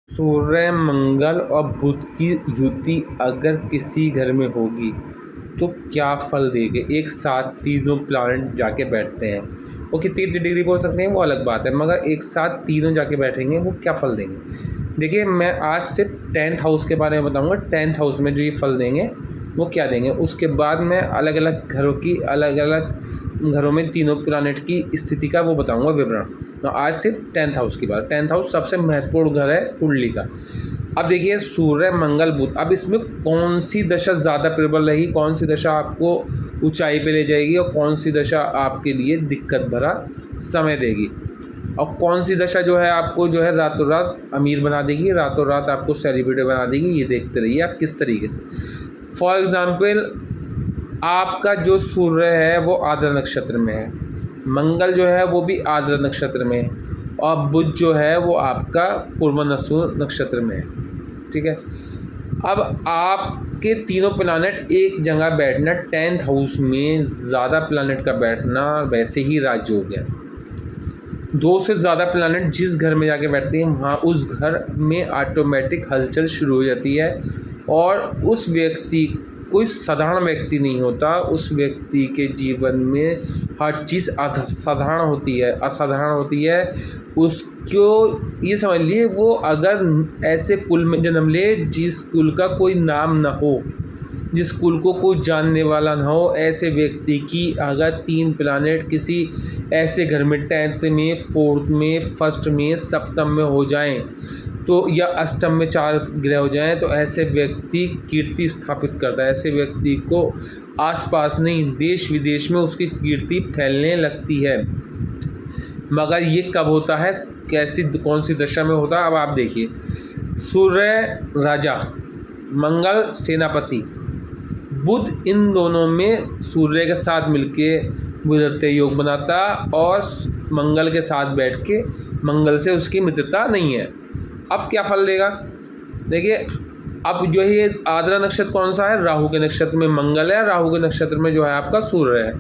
सूर्य, मंगल और बुध की युति अगर किसी घर में होगी तो क्या फल देंगे। एक साथ तीनों प्लैनेट जाके बैठते हैं, वो कितनी डिग्री पे हो सकते हैं वो अलग बात है, मगर एक साथ तीनों जाके बैठेंगे वो क्या फल देंगे। देखिए, मैं आज सिर्फ 10th हाउस के बारे में बताऊंगा। 10th हाउस में जो ये फल देंगे वो क्या देंगे, उसके बाद मैं अलग अलग घरों की अलग अलग घरों में तीनों प्लैनेट की स्थिति का वो बताऊंगा विवरण। तो आज सिर्फ 10th हाउस की बात। 10th हाउस सबसे महत्वपूर्ण घर है कुंडली का। अब देखिए, सूर्य, मंगल, बुध, अब इसमें कौन सी दशा ज़्यादा प्रबल रहेगी, कौन सी दशा आपको ऊंचाई पे ले जाएगी और कौन सी दशा आपके लिए दिक्कत भरा समय देगी, और कौन सी दशा जो है आपको जो है रातों रात अमीर बना देगी, रातों रात आपको सेलिब्रिटी बना देगी। ये देखते रहिए आप किस तरीके से। फॉर एग्ज़ाम्पल, आपका जो सूर्य है वो आर्द्रा नक्षत्र में है, मंगल जो है वो भी आर्द्रा नक्षत्र में है, और बुध जो है वो आपका पूर्वाषाढ़ा नक्षत्र में है। ठीक है। अब आपके तीनों प्लैनेट एक जगह बैठना, 10th हाउस में ज़्यादा प्लैनेट का बैठना वैसे ही राजयोग है। दो से ज़्यादा प्लैनेट जिस घर में जाके बैठते हैं वहाँ उस घर में ऑटोमेटिक हलचल शुरू हो जाती है, और उस व्यक्ति कोई साधारण व्यक्ति नहीं होता। उस व्यक्ति के जीवन में हर चीज़ असाधारण होती है, असाधारण होती है। उसको ये समझ लिए, वो अगर ऐसे कुल में जन्म ले जिस कुल का कोई नाम ना हो, जिस कुल को कोई जानने वाला ना हो, ऐसे व्यक्ति की अगर 3 प्लैनेट किसी ऐसे घर में 10th में, 4th में, 1st में, सप्तम में हो जाएं, तो या अष्टम में 4 ग्रह हो जाएं, तो ऐसे व्यक्ति कीर्ति स्थापित करता है। ऐसे व्यक्ति को आसपास नहीं, देश विदेश में उसकी कीर्ति फैलने लगती है। मगर ये कब होता है, कैसी कौन सी दशा में होता है। अब आप देखिए, सूर्य राजा, मंगल सेनापति, बुध इन दोनों में सूर्य के साथ मिलके गुजरते योग बनाता, और मंगल के साथ बैठ के मंगल से उसकी मित्रता नहीं है। अब क्या फल देगा, देखिए। अब जो है ये आर्द्रा नक्षत्र कौन सा है, राहु के नक्षत्र में मंगल है, राहु के नक्षत्र में जो है आपका सूर्य है।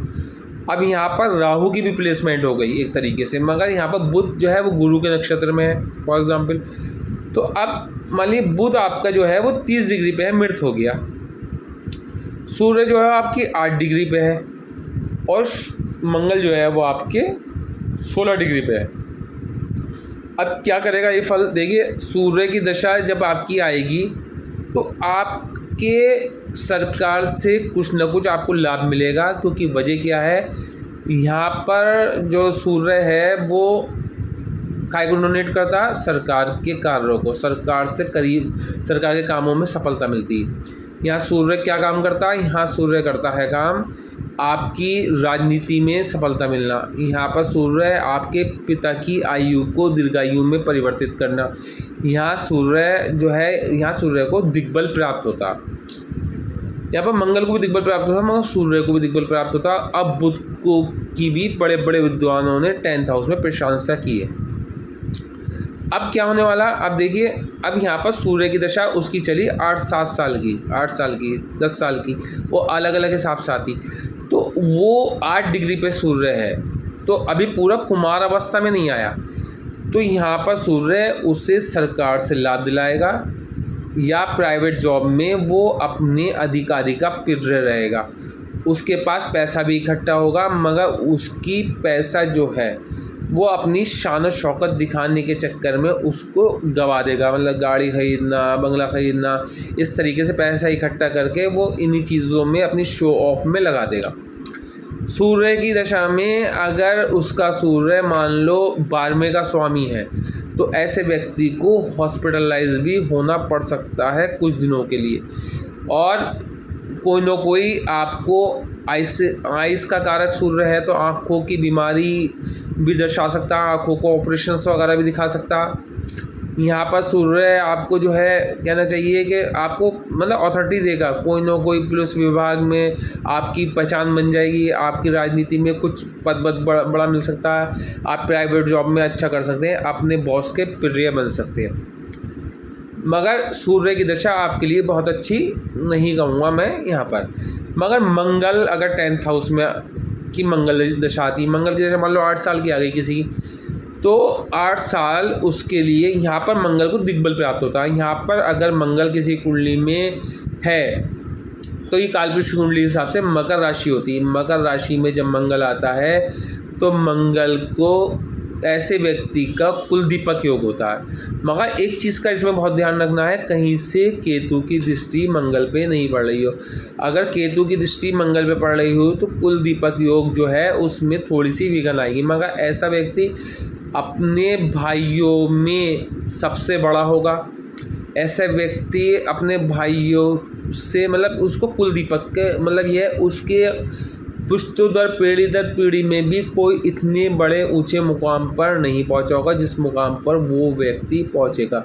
अब यहाँ पर राहु की भी प्लेसमेंट हो गई एक तरीके से, मगर यहाँ पर बुध जो है वो गुरु के नक्षत्र में है फॉर एग्जाम्पल। तो अब मान लीजिए बुध आपका जो है वो 30 डिग्री पे है, मृत हो गया। सूर्य जो है आपकी 8 डिग्री पे है, और मंगल जो है वो आपके 16 डिग्री पे है। अब क्या करेगा ये फल, देखिए। सूर्य की दशा जब आपकी आएगी तो आपके सरकार से कुछ न कुछ आपको लाभ मिलेगा, क्योंकि वजह क्या है, यहाँ पर जो सूर्य है वो काय को डोनेट करता है, सरकार के कार्यों को, सरकार से करीब, सरकार के कामों में सफलता मिलती है। यहाँ सूर्य क्या काम करता है, यहाँ सूर्य करता है काम आपकी राजनीति में सफलता मिलना। यहाँ पर सूर्य आपके पिता की आयु को दीर्घायु में परिवर्तित करना। यहाँ सूर्य जो है, यहाँ सूर्य को दिग्बल प्राप्त होता। यहाँ पर मंगल को भी दिग्बल प्राप्त होता, मगर सूर्य को भी दिग्बल प्राप्त होता। अब बुध को की भी बड़े बड़े विद्वानों ने 10th हाउस में प्रशंसा की है। अब क्या होने वाला, अब देखिए। अब यहाँ पर सूर्य की दशा उसकी चली 8-7 साल की, 8 साल की, 10 साल की, वो अलग अलग हिसाब से आती। तो वो 8 डिग्री पे सूर्य है, तो अभी पूरा कुमार अवस्था में नहीं आया। तो यहाँ पर सूर्य उसे सरकार से लाभ दिलाएगा, या प्राइवेट जॉब में वो अपने अधिकारी का पिर्र रहेगा। उसके पास पैसा भी इकट्ठा होगा, मगर उसकी पैसा जो है वो अपनी शान और शौकत दिखाने के चक्कर में उसको गवा देगा। मतलब गाड़ी ख़रीदना, बंगला ख़रीदना, इस तरीके से पैसा इकट्ठा करके वो इन्हीं चीज़ों में अपनी शो ऑफ में लगा देगा। सूर्य की दशा में अगर उसका सूर्य मान लो 12वें का स्वामी है, तो ऐसे व्यक्ति को हॉस्पिटलाइज भी होना पड़ सकता है कुछ दिनों के लिए, और कोई न कोई आपको आइस का कारक सूर्य है, तो आँखों की बीमारी भी दर्शा सकता है, आँखों को ऑपरेशंस वगैरह भी दिखा सकता। यहाँ पर सूर्य आपको जो है कहना चाहिए कि आपको मतलब अथॉरिटी देगा, कोई न कोई पुलिस विभाग में आपकी पहचान बन जाएगी, आपकी राजनीति में कुछ पद बड़ा मिल सकता है, आप प्राइवेट जॉब में अच्छा कर सकते हैं, अपने बॉस के प्रिय बन सकते हैं। मगर सूर्य की दशा आपके लिए बहुत अच्छी नहीं कहूँगा मैं यहाँ पर। मगर मंगल अगर 10th हाउस में की मंगल दशा आती, मंगल की दशा मान लो 8 साल की आ गई किसी की, तो 8 साल उसके लिए यहाँ पर मंगल को दिग्बल प्राप्त होता है। यहाँ पर अगर मंगल किसी कुंडली में है तो ये कालपुरुष कुंडली के हिसाब से मकर राशि होती है। मकर राशि में जब मंगल आता है तो मंगल को ऐसे व्यक्ति का कुल दीपक योग होता है। मगर एक चीज़ का इसमें बहुत ध्यान रखना है, कहीं से केतु की दृष्टि मंगल पे नहीं पड़ रही हो। अगर केतु की दृष्टि मंगल पे पड़ रही हो तो कुल दीपक योग जो है उसमें थोड़ी सी विघन आएगी। मगर ऐसा व्यक्ति अपने भाइयों में सबसे बड़ा होगा। ऐसा व्यक्ति अपने भाइयों से मतलब उसको कुल दीपक के मतलब यह उसके पुश्तोत्तर पीढ़ी दर पीढ़ी में भी कोई इतने बड़े ऊंचे मुकाम पर नहीं पहुंचा होगा जिस मुकाम पर वो व्यक्ति पहुंचेगा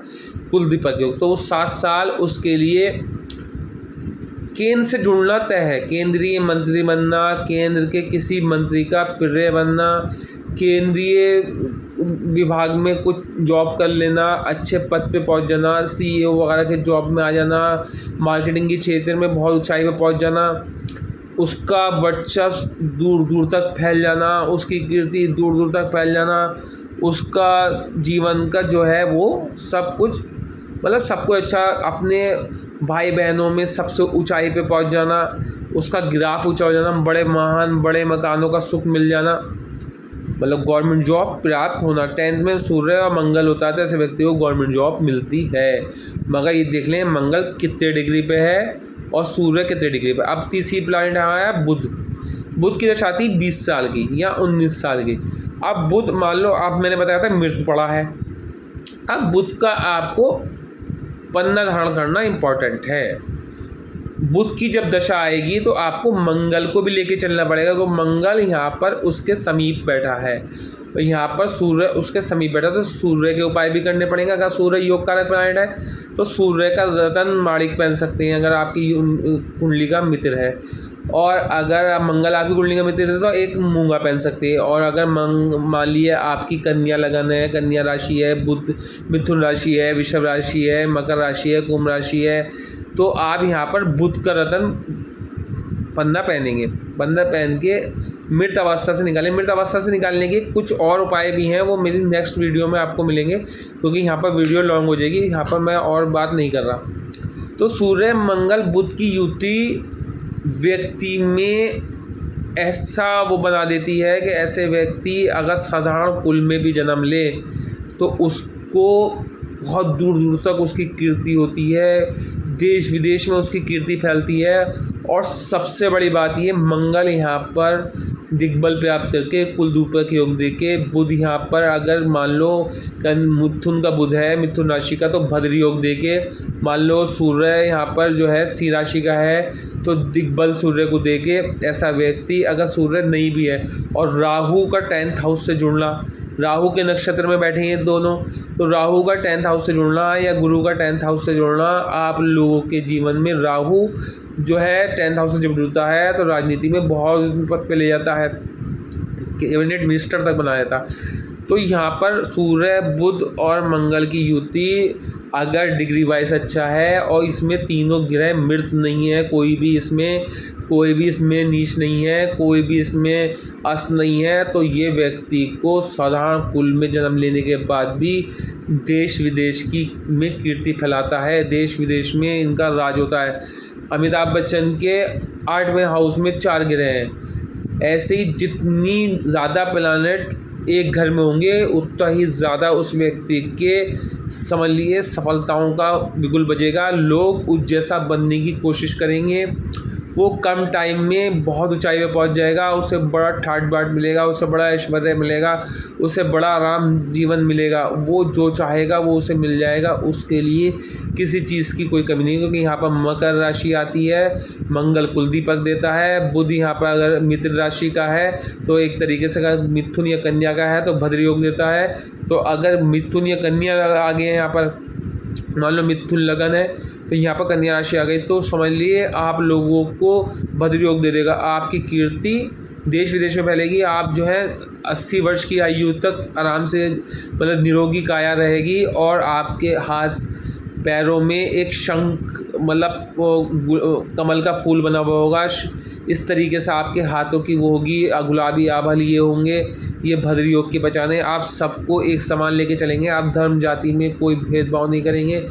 कुल दीपक योग। तो 7 साल उसके लिए केंद्र से जुड़ना तय है। केंद्रीय मंत्री बनना, केंद्र के किसी मंत्री का प्रिय बनना, केंद्रीय विभाग में कुछ जॉब कर लेना, अच्छे पद पे पहुंच जाना, CEO वगैरह के जॉब में आ जाना, मार्केटिंग के क्षेत्र में बहुत ऊंचाई पे पहुंच जाना, उसका वर्चस्व दूर दूर तक फैल जाना, उसकी कीर्ति दूर दूर तक फैल जाना, उसका जीवन का जो है वो सब कुछ मतलब सब कुछ अच्छा, अपने भाई बहनों में सबसे ऊंचाई पे पहुंच जाना, उसका ग्राफ ऊंचा हो जाना, बड़े मकानों का सुख मिल जाना, मतलब गवर्नमेंट जॉब प्राप्त होना। 10th में सूर्य और मंगल होता है तो ऐसे व्यक्ति को गवर्नमेंट जॉब मिलती है। मगर ये देख लें मंगल कितने डिग्री पे है और सूर्य कितने डिग्री पे। अब तीसरी प्लैनेट आया बुध। बुध की दशा आती 20 साल की या 19 साल की। अब बुध मान लो अब मैंने बताया था मृत पड़ा है। अब बुध का आपको पन्ना धारण करना इम्पॉर्टेंट है। बुध की जब दशा आएगी तो आपको मंगल को भी लेके चलना पड़ेगा। तो मंगल यहाँ पर उसके समीप बैठा है, तो यहाँ पर सूर्य उसके समीप बैठा, तो सूर्य के उपाय भी करने पड़ेंगे। अगर सूर्य योग कारक प्लैनेट है तो सूर्य का रतन माणिक पहन सकते हैं अगर आपकी कुंडली का मित्र है। और अगर मंगल आपकी कुंडली का मित्र है तो एक मूंगा पहन सकते हैं। और अगर मान लिए आपकी कन्या लगन है, कन्या राशि है, बुध मिथुन राशि है, वृषभ राशि है, मकर राशि है, कुंभ राशि है, तो आप यहाँ पर बुध का रतन पन्ना पहनेंगे। पन्ना पहन के मृत अवस्था से निकालें। मृत अवस्था से निकालने के कुछ और उपाय भी हैं, वो मेरी नेक्स्ट वीडियो में आपको मिलेंगे क्योंकि यहाँ पर वीडियो लॉन्ग हो जाएगी, यहाँ पर मैं और बात नहीं कर रहा। तो सूर्य मंगल बुध की युति व्यक्ति में ऐसा वो बना देती है कि ऐसे व्यक्ति अगर साधारण कुल में भी जन्म ले तो उसको बहुत दूर दूर तक उसकी कीर्ति होती है, देश विदेश में उसकी कीर्ति फैलती है। और सबसे बड़ी बात ये मंगल यहाँ पर दिग्बल प्राप्त करके कुल दीपक योग दे के, बुध यहाँ पर अगर मान लो मिथुन का बुध है मिथुन राशि का तो भद्र योग दे के, मान लो सूर्य यहाँ पर जो है सिंह राशि का है तो दिग्बल सूर्य को दे के ऐसा व्यक्ति, अगर सूर्य नहीं भी है और राहु का 10th हाउस से जुड़ना, राहु के नक्षत्र में बैठे हैं दोनों, तो राहु का 10th हाउस से जुड़ना या गुरु का 10th हाउस से जुड़ना, आप लोगों के जीवन में राहु जो है 10th हाउस से जब जुड़ता है तो राजनीति में बहुत पद पे ले जाता है, कैबिनेट मिनिस्टर तक बना देता। तो यहाँ पर सूर्य बुध और मंगल की युति अगर डिग्री वाइज अच्छा है और इसमें तीनों ग्रह मृत नहीं है, कोई भी इसमें नीच नहीं है, कोई भी इसमें अस्त नहीं है, तो ये व्यक्ति को साधारण कुल में जन्म लेने के बाद भी देश विदेश में कीर्ति फैलाता है, देश विदेश में इनका राज होता है। अमिताभ बच्चन के 8वें हाउस में 4 ग्रह हैं। ऐसे ही जितनी ज़्यादा प्लैनेट एक घर में होंगे उतना ही ज़्यादा उस व्यक्ति के समझ लिए सफलताओं का बिगुल बजेगा। लोग उस जैसा बनने की कोशिश करेंगे, वो कम टाइम में बहुत ऊंचाई पे पहुंच जाएगा, उसे बड़ा ठाट बाट मिलेगा, उसे बड़ा ऐश्वर्य मिलेगा, उसे बड़ा आराम जीवन मिलेगा, वो जो चाहेगा वो उसे मिल जाएगा, उसके लिए किसी चीज़ की कोई कमी नहीं। क्योंकि यहाँ पर मकर राशि आती है, मंगल कुल दीपक देता है, बुध यहाँ पर अगर मित्र राशि का है तो एक तरीके से अगर मिथुन या कन्या का है तो भद्र योग देता है। तो अगर मिथुन या कन्या आ गए हैं, यहाँ पर मान लो मिथुन लगन है तो यहाँ पर कन्या राशि आ गई, तो समझ लिए आप लोगों को भद्र योग दे देगा। आपकी कीर्ति देश विदेश में फैलेगी। आप जो है 80 वर्ष की आयु तक आराम से मतलब निरोगी काया रहेगी और आपके हाथ पैरों में एक शंख मतलब कमल का फूल बना हुआ होगा। इस तरीके से आपके हाथों की वो होगी, गुलाबी आभा लिए होंगे, ये भद्र योग की पहचान है। आप सबको एक समान लेके चलेंगे, आप धर्म जाति में कोई भेदभाव नहीं करेंगे,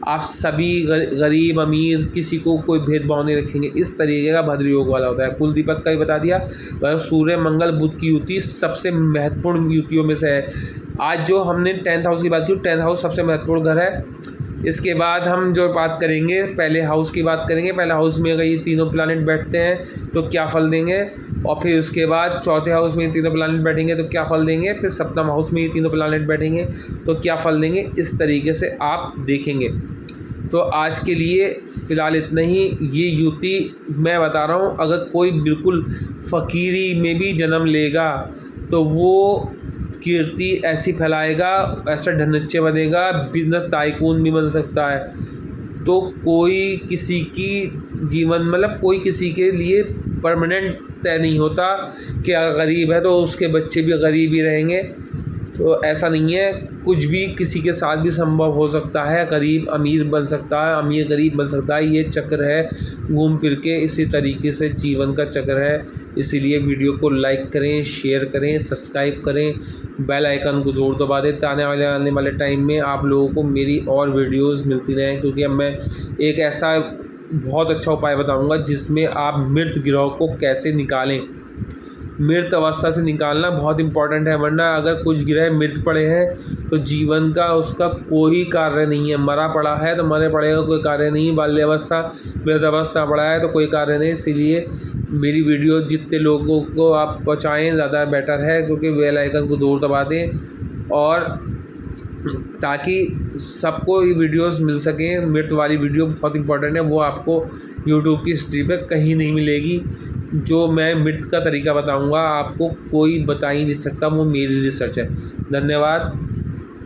आप सभी गरीब अमीर किसी को कोई भेदभाव नहीं रखेंगे। इस तरीके का भद्र योग वाला होता है। कुल दीपक का ही बता दिया। वह सूर्य मंगल बुध की युति सबसे महत्वपूर्ण युतियों में से है। आज जो हमने 10th हाउस की बात की, 10th हाउस सबसे महत्वपूर्ण घर है। इसके बाद हम जो बात करेंगे पहले हाउस की बात करेंगे। पहले हाउस में अगर ये तीनों प्लैनेट बैठते हैं तो क्या फल देंगे, और फिर उसके बाद चौथे हाउस में ये तीनों प्लैनेट बैठेंगे तो क्या फल देंगे, फिर सप्तम हाउस में ये तीनों प्लैनेट बैठेंगे तो क्या फल देंगे। इस तरीके से आप देखेंगे। तो आज के लिए फ़िलहाल इतना ही। ये युति मैं बता रहा हूँ, अगर कोई बिल्कुल फ़कीरी में भी जन्म लेगा तो वो कीर्ति ऐसी फैलाएगा, ऐसा ढनच्चे बनेगा, बिजनेस टाइकून भी बन सकता है। तो कोई किसी की जीवन मतलब कोई किसी के लिए परमानेंट तय नहीं होता कि अगर गरीब है तो उसके बच्चे भी गरीब ही रहेंगे। तो ऐसा नहीं है, कुछ भी किसी के साथ भी संभव हो सकता है। गरीब अमीर बन सकता है, अमीर गरीब बन सकता है। ये चक्र है घूम फिर के, इसी तरीके से जीवन का चक्र है। इसीलिए वीडियो को लाइक करें, शेयर करें, सब्सक्राइब करें, बेल आइकन को ज़रूर दबा दें ताकि आने वाले टाइम में आप लोगों को मेरी और वीडियोज़ मिलती रहें। क्योंकि अब मैं एक ऐसा बहुत अच्छा उपाय बताऊँगा जिसमें आप मृत ग्रह को कैसे निकालें। मृत अवस्था से निकालना बहुत इंपॉर्टेंट है, वरना अगर कुछ ग्रह मृत पड़े हैं तो जीवन का उसका कोई कार्य नहीं है। मरा पड़ा है तो मरे पड़ेगा, कोई कार्य नहीं। बाल्यावस्था मृत अवस्था पड़ा है तो कोई कार्य नहीं। इसीलिए मेरी वीडियो जितने लोगों को आप पहुँचाएँ ज़्यादा बेटर है, क्योंकि बेल आइकन को ज़रूर दबा दें और ताकि सबको ये वीडियोस मिल सकें। मृत वाली वीडियो बहुत इंपॉर्टेंट है, वो आपको यूट्यूब की हिस्ट्री पे कहीं नहीं मिलेगी। जो मैं मृत का तरीका बताऊंगा आपको कोई बता ही नहीं सकता, वो मेरी रिसर्च है। धन्यवाद।